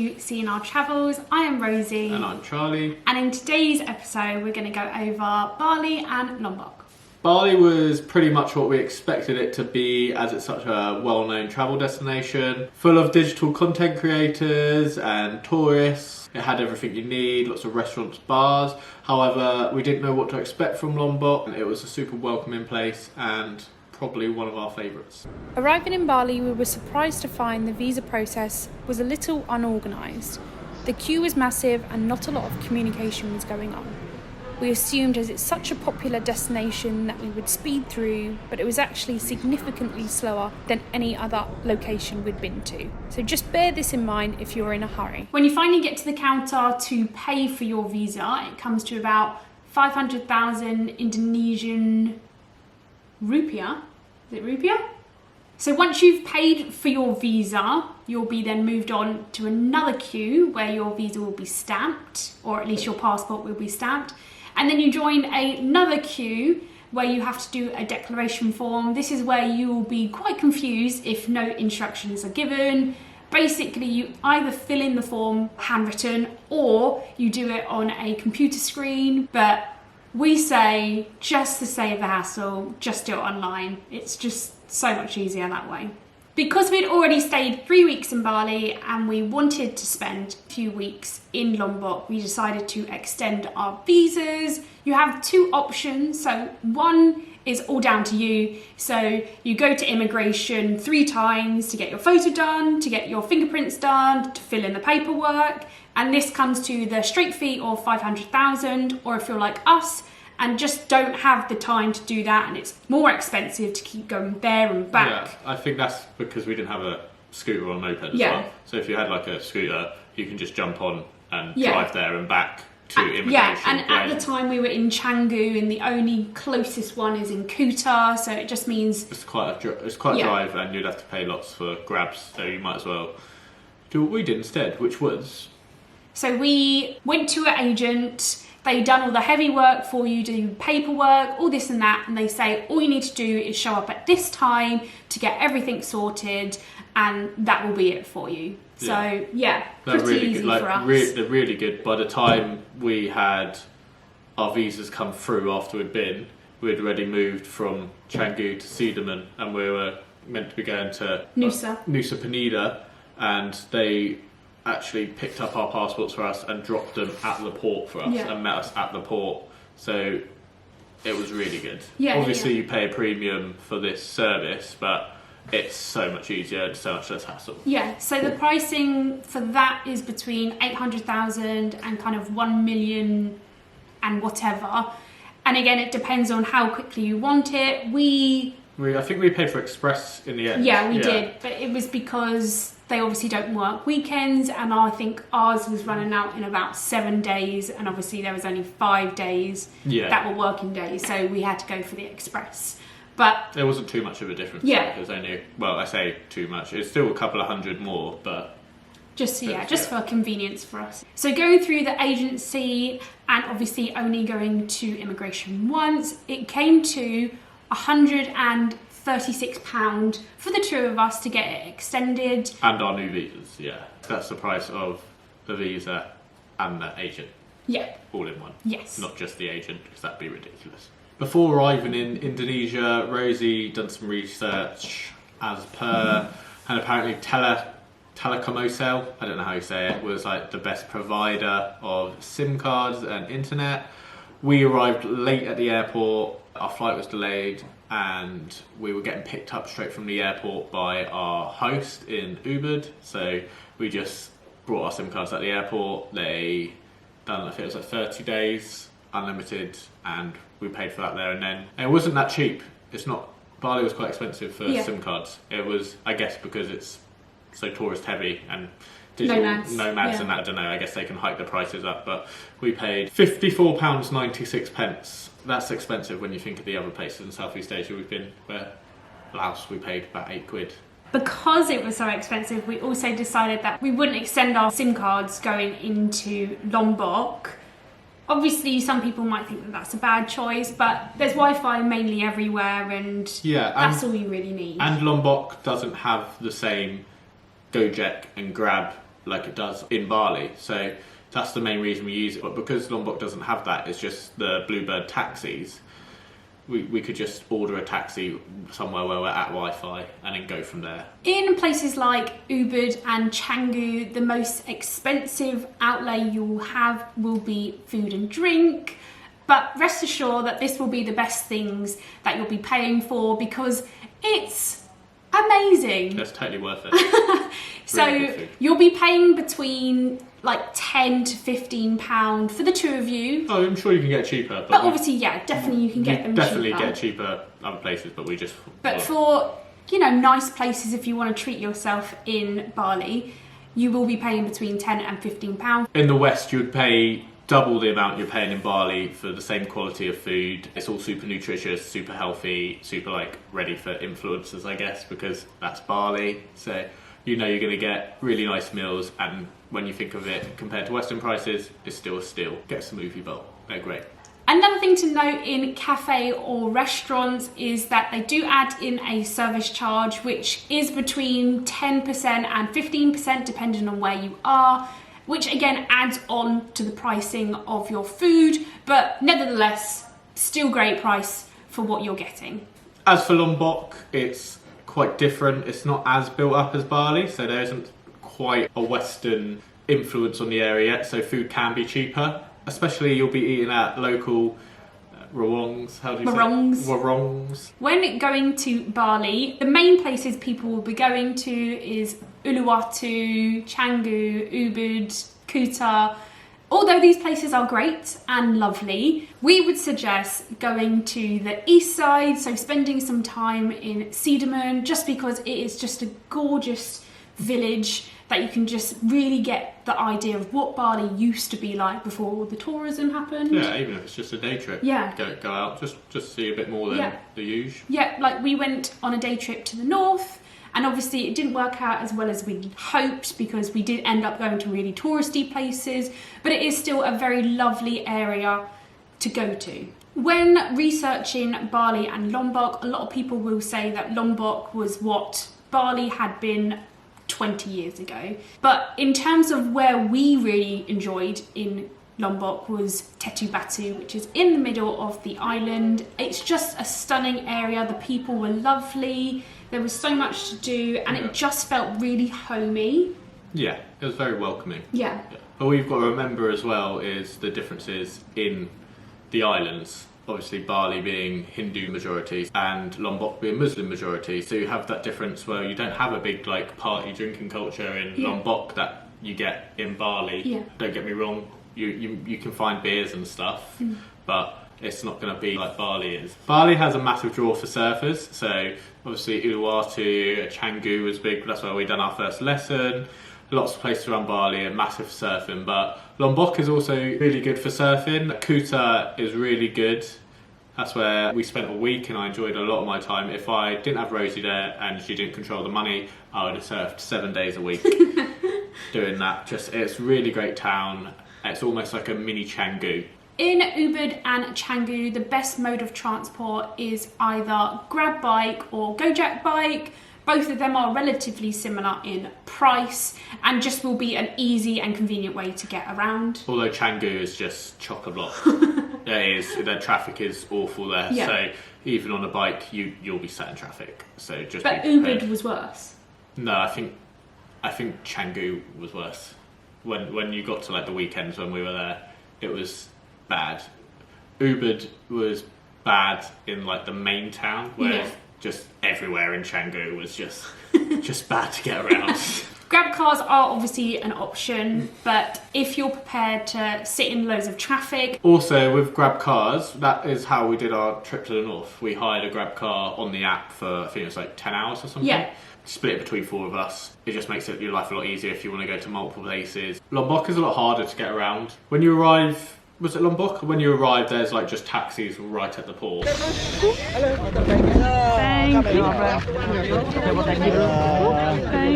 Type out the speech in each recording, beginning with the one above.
to CNR Travels. I am Rosie. And I'm Charlie. And in today's episode, we're going to go over Bali and Lombok. Bali was pretty much what we expected it to be, as it's such a well-known travel destination, full of digital content creators and tourists. It had everything you need, lots of restaurants, bars. However, we didn't know what to expect from Lombok. It was a super welcoming place and probably one of our favourites. Arriving in Bali, we were surprised to find the visa process was a little unorganised. The queue was massive and not a lot of communication was going on. We assumed as it's such a popular destination that we would speed through, but it was actually significantly slower than any other location we'd been to. So just bear this in mind if you're in a hurry. When you finally get to the counter to pay for your visa, it comes to about 500,000 Indonesian rupiah. Is it rupiah? So once you've paid for your visa, you'll be then moved on to another queue where your visa will be stamped, or at least your passport will be stamped. And then you join another queue where you have to do a declaration form. This is where you will be quite confused if no instructions are given. Basically, you either fill in the form handwritten or you do it on a computer screen. But we say, just to save the hassle, just do it online. It's just so much easier that way. Because we'd already stayed 3 weeks in Bali and we wanted to spend a few weeks in Lombok, we decided to extend our visas. You have two options. So one is all down to you. So you go to immigration 3 times to get your photo done, to get your fingerprints done, to fill in the paperwork. And this comes to the straight fee of 500,000, or if you're like us and just don't have the time to do that and it's more expensive to keep going there and back. Yeah, I think that's because we didn't have a scooter or a moped as Yeah. well. So if you had like a scooter, you can just jump on and drive there and back to immigration. Yeah, and at the time we were in Canggu and the only closest one is in Kuta, so it just means... It's quite a drive and you'd have to pay lots for grabs, so you might as well do what we did instead, which was... So we went to an agent, they done all the heavy work for you, do paperwork, all this and that, and they say all you need to do is show up at this time to get everything sorted, and that will be it for you. So yeah, they're pretty really easy good. for us. They're really good. By the time we had our visas come through after we'd already moved from Canggu to Sedaman, and we were meant to be going to Nusa Penida, and they actually picked up our passports for us and dropped them at the port for us and met us at the port. So it was really good. Obviously you pay a premium for this service, but it's so much easier and so much less hassle. Yeah, so the pricing for that is between 800,000 and kind of 1 million and whatever. And again, it depends on how quickly you want it. I think we paid for express in the end. Yeah, we did, but it was because they obviously don't work weekends, and I think ours was running out in about 7 days, and obviously there was only 5 days that were working days, so we had to go for the express. But there wasn't too much of a difference. It was only, well, I say too much, it's still a couple of hundred more, but just for convenience for us. So going through the agency and obviously only going to immigration once, it came to £136 for the two of us to get it extended. And our new visas, That's the price of the visa and the agent. Yeah. All in one. Yes. Not just the agent, because that'd be ridiculous. Before arriving in Indonesia, Rosie done some research as per, and apparently Telkomsel, I don't know how you say it, was like the best provider of SIM cards and internet. We arrived late at the airport, our flight was delayed, and we were getting picked up straight from the airport by our host in Ubud. So we just brought our SIM cards at the airport. They done, I think it was like 30 days, unlimited, and we paid for that there and then. And it wasn't that cheap. Bali was quite expensive for SIM cards. It was, I guess, because it's so tourist heavy and digital nomads and that, I don't know, I guess they can hike the prices up, but we paid £54.96. That's expensive when you think of the other places in Southeast Asia we've been, where Laos we paid about £8. Because it was so expensive, we also decided that we wouldn't extend our SIM cards going into Lombok. Obviously, some people might think that that's a bad choice, but there's Wi-Fi mainly everywhere, and that's all you really need. And Lombok doesn't have the same Gojek and Grab like it does in Bali. So that's the main reason we use it. But because Lombok doesn't have that, it's just the Bluebird taxis. We could just order a taxi somewhere where we're at Wi-Fi and then go from there. In places like Ubud and Canggu, the most expensive outlay you'll have will be food and drink. But rest assured that this will be the best things that you'll be paying for because it's amazing. That's totally worth it. So Really you'll be paying between like £10 to £15 for the two of you. Oh, I'm sure you can get cheaper. But obviously, yeah, definitely you can get them definitely cheaper. get cheaper other places, but we just... But for, you know, nice places, if you want to treat yourself in Bali, you will be paying between £10 and £15. In the West, you would pay double the amount you're paying in Bali for the same quality of food. It's all super nutritious, super healthy, super like ready for influencers, I guess, because that's Bali. So you know you're going to get really nice meals, and when you think of it compared to Western prices, it's still a steal. Get some movie bowl, they're great. Another thing to note in cafe or restaurants is that they do add in a service charge, which is between 10% and 15% depending on where you are, which again adds on to the pricing of your food, but nevertheless, still great price for what you're getting. As for Lombok, it's quite different. It's not as built up as Bali, so there isn't quite a Western influence on the area yet, so food can be cheaper. Especially you'll be eating at local Warongs, how do you Warongs. say? Warongs. When going to Bali, the main places people will be going to is Uluwatu, Canggu, Ubud, Kuta. Although these places are great and lovely, we would suggest going to the east side, so spending some time in Cedarman, just because it is just a gorgeous village that you can just really get the idea of what Bali used to be like before all the tourism happened. Yeah, even if it's just a day trip. Yeah. Go out, just see a bit more than the usual. Yeah, like we went on a day trip to the north, and obviously it didn't work out as well as we hoped because we did end up going to really touristy places, but it is still a very lovely area to go to. When researching Bali and Lombok, a lot of people will say that Lombok was what Bali had been 20 years ago. But in terms of where we really enjoyed in Lombok was Tetu Batu, which is in the middle of the island. It's just a stunning area. The people were lovely. There was so much to do, and it just felt really homey. Yeah, it was very welcoming. Yeah. But what you've got to remember as well is the differences in the islands. Obviously Bali being Hindu majority and Lombok being Muslim majority, so you have that difference where you don't have a big like party drinking culture in Lombok that you get in Bali. Yeah. Don't get me wrong, you can find beers and stuff, but it's not going to be like Bali is. Bali has a massive draw for surfers, so obviously Uluwatu, Canggu was big, that's where we done our first lesson. Lots of places around Bali are massive for surfing, but Lombok is also really good for surfing. Kuta is really good. That's where we spent a week and I enjoyed a lot of my time. If I didn't have Rosie there and she didn't control the money, I would have surfed 7 days a week doing that. It's a really great town. It's almost like a mini Canggu. In Ubud and Canggu, the best mode of transport is either grab bike or Gojek bike. Both of them are relatively similar in price and just will be an easy and convenient way to get around. Although Canggu is just chock-a-block. The traffic is awful there. Yeah. So even on a bike, you'll be sat in traffic. So just. But be prepared. Ubud was worse. No, I think Canggu was worse. When you got to like the weekends when we were there, it was bad. Ubud was bad in like the main town, whereas just everywhere in Canggu was just bad to get around. Grab cars are obviously an option, but if you're prepared to sit in loads of traffic. Also, with Grab cars, that is how we did our trip to the north. We hired a Grab car on the app for, I think it was like 10 hours or something. Yeah. Split it between 4 of us. It just makes your life a lot easier if you want to go to multiple places. Lombok is a lot harder to get around. When you arrive, was it Lombok? When you arrive, there's like just taxis right at the port.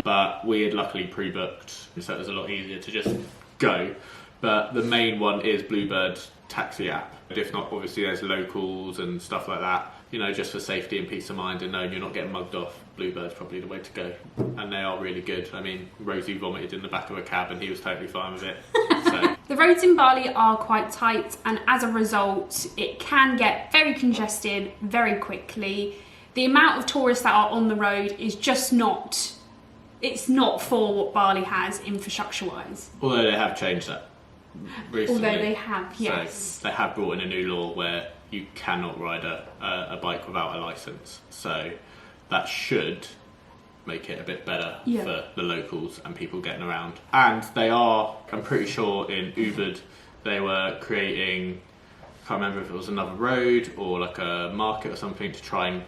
But we had luckily pre-booked, so it was a lot easier to just go. But the main one is Bluebird's taxi app. If not, obviously there's locals and stuff like that. You know, just for safety and peace of mind and knowing you're not getting mugged off, Bluebird's probably the way to go. And they are really good. I mean, Rosie vomited in the back of a cab and he was totally fine with it. So. The roads in Bali are quite tight, and as a result, it can get very congested very quickly. The amount of tourists that are on the road is just not, it's not for what Bali has infrastructure-wise. Although they have changed that recently. Although they have, yes. So they have brought in a new law where you cannot ride a bike without a licence. So that should make it a bit better for the locals and people getting around. And they are, I'm pretty sure in Ubud, they were creating, I can't remember if it was another road or like a market or something to try and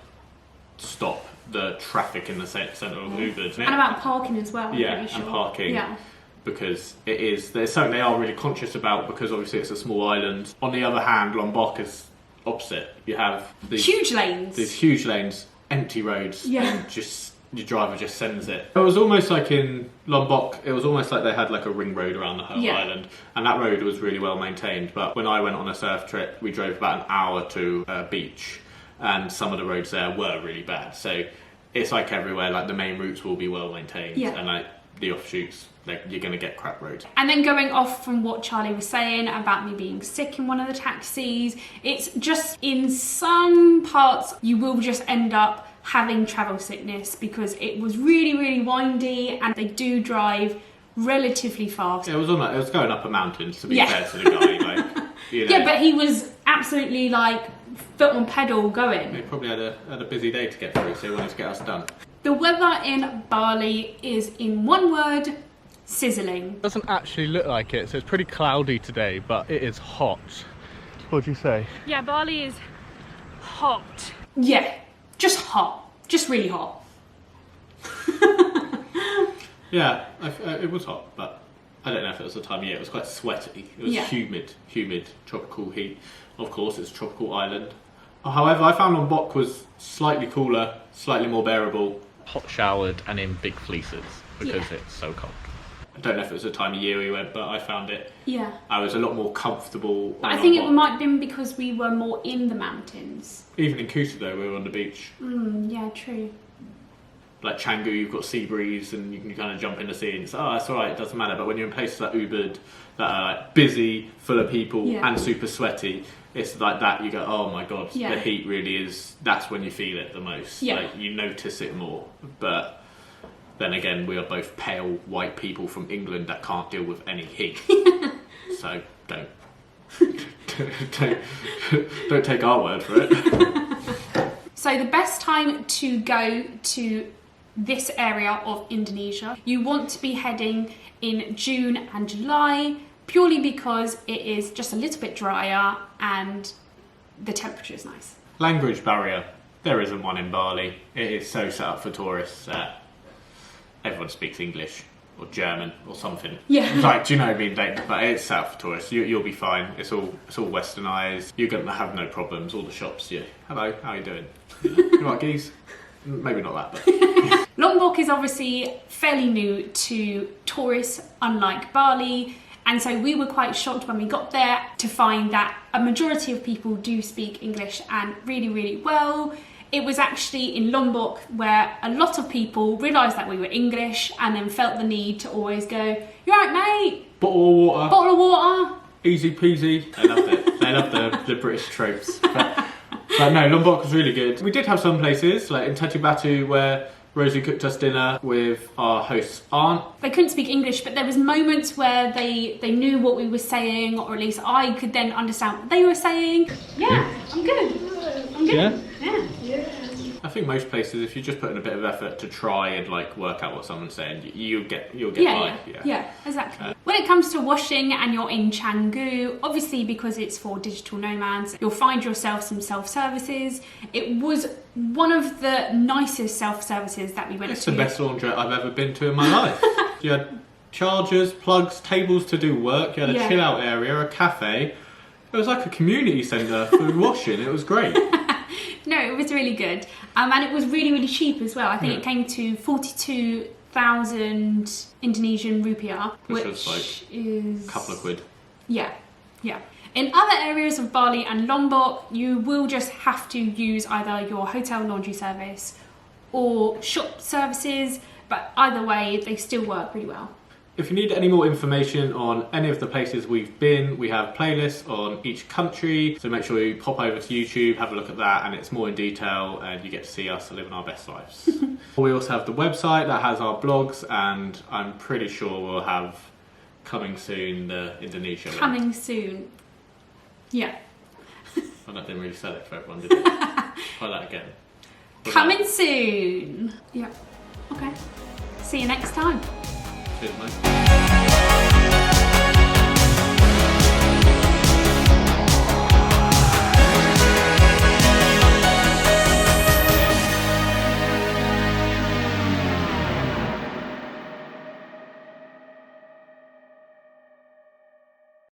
stop the traffic in the centre of Ubud. And about parking as well. Yeah, I'm pretty sure. and parking. Yeah. Because it is, there's something they are really conscious about because obviously it's a small island. On the other hand, Lombok is opposite. You have these huge lanes. These huge lanes, empty roads, yeah. and just your driver just sends it. It was almost like in Lombok, it was almost like they had like a ring road around the whole island, and that road was really well maintained. But when I went on a surf trip, we drove about an hour to a beach, and some of the roads there were really bad. So it's like everywhere, like the main routes will be well maintained, and like the offshoots, like you're going to get crap roads. And then going off from what Charlie was saying about me being sick in one of the taxis, it's just in some parts you will just end up having travel sickness because it was really, really windy and they do drive relatively fast. Yeah, it was going up a mountain, to be fair to the guy. Like, you know. Yeah, but he was absolutely like foot on pedal going. He probably had a busy day to get through, so he wanted to get us done. The weather in Bali is, in one word, sizzling. It doesn't actually look like it, so it's pretty cloudy today, but it is hot. What do you say? Yeah, Bali is hot. Yeah, just hot. Just really hot. Yeah, it was hot, but I don't know if it was the time of year. It was quite sweaty. It was humid, tropical heat. Of course, it's a tropical island. However, I found Lombok was slightly cooler, slightly more bearable. Hot showered and in big fleeces because it's so cold. I don't know if it was the time of year we went, but I found it. Yeah. I was a lot more comfortable. But I think it might have been because we were more in the mountains. Even in Kuta though, we were on the beach. Yeah, true. Like Canggu, you've got sea breeze and you can kind of jump in the sea and it's, that's alright, it doesn't matter. But when you're in places like Ubud that are like busy, full of people and super sweaty, it's like that, you go, oh my god, the heat really is, that's when you feel it the most. Like you notice it more. But then again, we are both pale white people from England that can't deal with any heat. So don't take our word for it. So the best time to go to this area of Indonesia, you want to be heading in June and July, purely because it is just a little bit drier and the temperature is nice. Language barrier. There isn't one in Bali. It is so set up for tourists that everyone speaks English or German or something. Yeah. Like, do you know what I mean? But it's set up for tourists. You'll be fine. It's all westernised. You're going to have no problems. All the shops, hello, how are you doing? You right, geese? Maybe not that, but... Lombok is obviously fairly new to tourists, unlike Bali. And so we were quite shocked when we got there to find that a majority of people do speak English and really, really well. It was actually in Lombok where a lot of people realised that we were English and then felt the need to always go, "You're right, mate." Bottle of water. Bottle of water. Easy peasy. They loved it. They loved the British tropes. But no, Lombok was really good. We did have some places, like in Batu, where Rosie cooked us dinner with our host's aunt. They couldn't speak English, but there was moments where they knew what we were saying, or at least I could then understand what they were saying. Yeah, I'm good. I'm good. Yeah. I think most places, if you just put in a bit of effort to try and like work out what someone's saying, you'll get by. Yeah, exactly. When it comes to washing and you're in Canggu, obviously because it's for digital nomads, you'll find yourself some self-services. It was one of the nicest self-services that we went to. It's the best laundrette I've ever been to in my life. You had chargers, plugs, tables to do work. You had a chill-out area, a cafe. It was like a community centre for washing. It was great. No, it was really good. And it was really, really cheap as well. I think it came to 42,000 Indonesian rupiah, which was like is... a couple of quid. Yeah, yeah. In other areas of Bali and Lombok, you will just have to use either your hotel laundry service or shop services, but either way, they still work really well. If you need any more information on any of the places we've been, we have playlists on each country, so make sure you pop over to YouTube, have a look at that, and it's more in detail and you get to see us living our best lives. We also have the website that has our blogs, and I'm pretty sure we'll have coming soon the Indonesia link. Coming soon. Yeah. Well, that didn't really sell it for everyone, did it? Try that again. Coming soon. Yeah. Okay. See you next time. Cheers, mate.